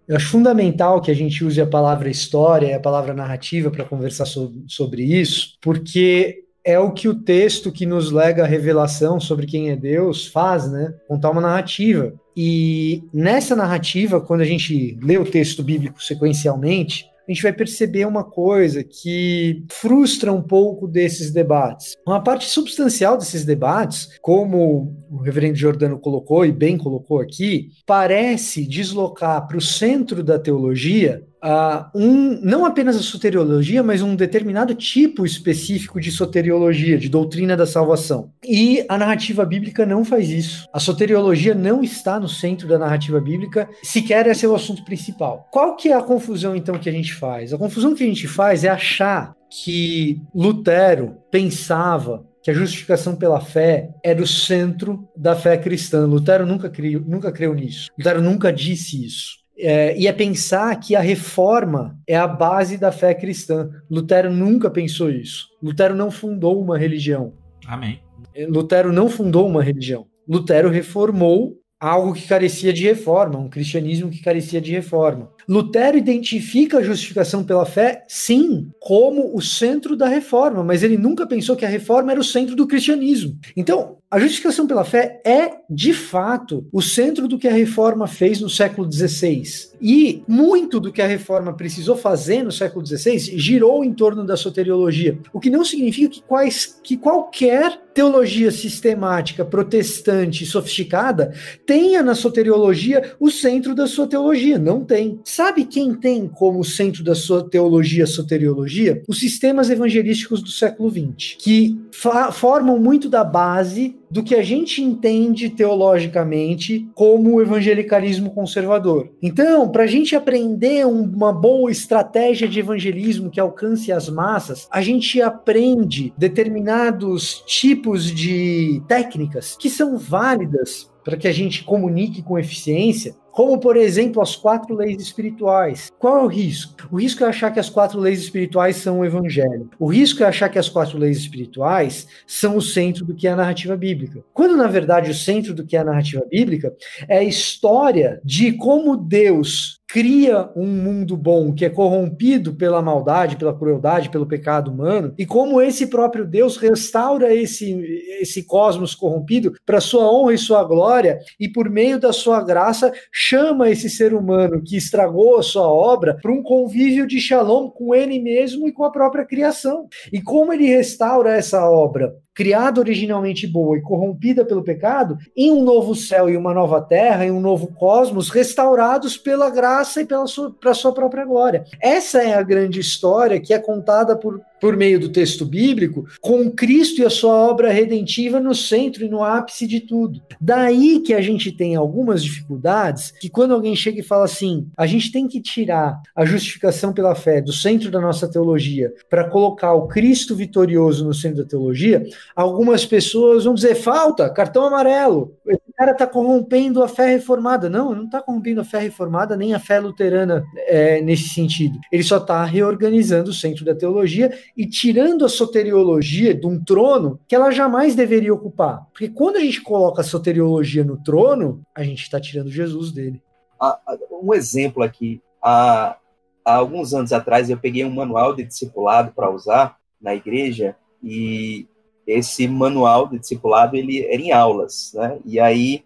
Eu acho fundamental que a gente use a palavra história e a palavra narrativa para conversar sobre isso, porque é o que o texto que nos lega a revelação sobre quem é Deus faz, né? Contar uma narrativa. E nessa narrativa, quando a gente lê o texto bíblico sequencialmente, a gente vai perceber uma coisa que frustra um pouco desses debates. Uma parte substancial desses debates, como o reverendo Giordano colocou e bem colocou aqui, parece deslocar para o centro da teologia não apenas a soteriologia, mas um determinado tipo específico de soteriologia, de doutrina da salvação. E a narrativa bíblica não faz isso. A soteriologia não está no centro da narrativa bíblica, sequer esse é o assunto principal. Qual que é a confusão, então, que a gente faz? A confusão que a gente faz é achar que Lutero pensava que a justificação pela fé era o centro da fé cristã. Lutero nunca creu nisso. Lutero nunca disse isso. E é pensar que a reforma é a base da fé cristã. Lutero nunca pensou isso. Lutero não fundou uma religião. Amém. Lutero não fundou uma religião. Lutero reformou algo que carecia de reforma, um cristianismo que carecia de reforma. Lutero identifica a justificação pela fé, sim, como o centro da reforma, mas ele nunca pensou que a reforma era o centro do cristianismo. Então, a justificação pela fé é, de fato, o centro do que a reforma fez no século XVI. E muito do que a reforma precisou fazer no século XVI girou em torno da soteriologia, o que não significa que qualquer teologia sistemática, protestante, sofisticada, tenha na soteriologia o centro da sua teologia. Não tem. Sabe quem tem como centro da sua teologia a soteriologia? Os sistemas evangelísticos do século XX, que formam muito da base do que a gente entende teologicamente como o evangelicalismo conservador. Então, para a gente aprender uma boa estratégia de evangelismo que alcance as massas, a gente aprende determinados tipos de técnicas que são válidas para que a gente comunique com eficiência, como, por exemplo, as 4 leis espirituais. Qual é o risco? O risco é achar que as 4 leis espirituais são o evangelho. O risco é achar que as 4 leis espirituais são o centro do que é a narrativa bíblica. Quando, na verdade, o centro do que é a narrativa bíblica é a história de como Deus cria um mundo bom que é corrompido pela maldade, pela crueldade, pelo pecado humano, e como esse próprio Deus restaura esse cosmos corrompido para sua honra e sua glória, e por meio da sua graça chama esse ser humano que estragou a sua obra para um convívio de shalom com ele mesmo e com a própria criação. E como ele restaura essa obra criada originalmente boa e corrompida pelo pecado, em um novo céu e uma nova terra, em um novo cosmos, restaurados pela graça e para sua própria glória. Essa é a grande história que é contada por meio do texto bíblico, com Cristo e a sua obra redentiva no centro e no ápice de tudo. Daí que a gente tem algumas dificuldades, que quando alguém chega e fala assim, a gente tem que tirar a justificação pela fé do centro da nossa teologia para colocar o Cristo vitorioso no centro da teologia, algumas pessoas vão dizer, falta, cartão amarelo, esse cara está corrompendo a fé reformada. Não, ele não está corrompendo a fé reformada nem a fé luterana nesse sentido. Ele só está reorganizando o centro da teologia e tirando a soteriologia de um trono que ela jamais deveria ocupar. Porque quando a gente coloca a soteriologia no trono, a gente está tirando Jesus dele. Um exemplo aqui, há alguns anos atrás eu peguei um manual de discipulado para usar na igreja e esse manual de discipulado ele era em aulas, né? E aí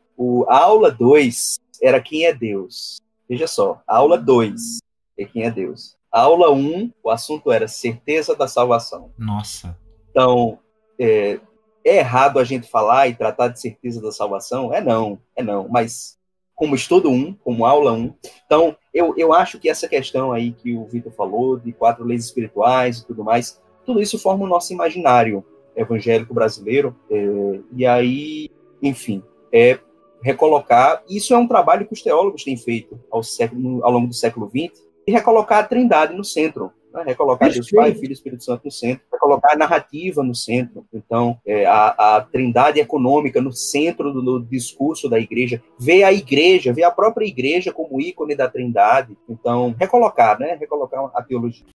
a aula 2 era quem é Deus. Veja só, a aula 2 é quem é Deus. A aula 1, o assunto era certeza da salvação. Nossa. Então, é errado a gente falar e tratar de certeza da salvação? É não. Mas como estudo 1, como aula 1, então eu acho que essa questão aí que o Vitor falou, de 4 leis espirituais e tudo mais, tudo isso forma o nosso imaginário evangélico brasileiro, e aí, enfim, recolocar, isso é um trabalho que os teólogos têm feito ao longo do século XX, e recolocar a Trindade no centro, né? Recolocar Deus Pai, Filho e Espírito Santo no centro, recolocar a narrativa no centro, então, a Trindade econômica no centro do discurso da igreja, ver a própria igreja como ícone da Trindade, então, recolocar a teologia.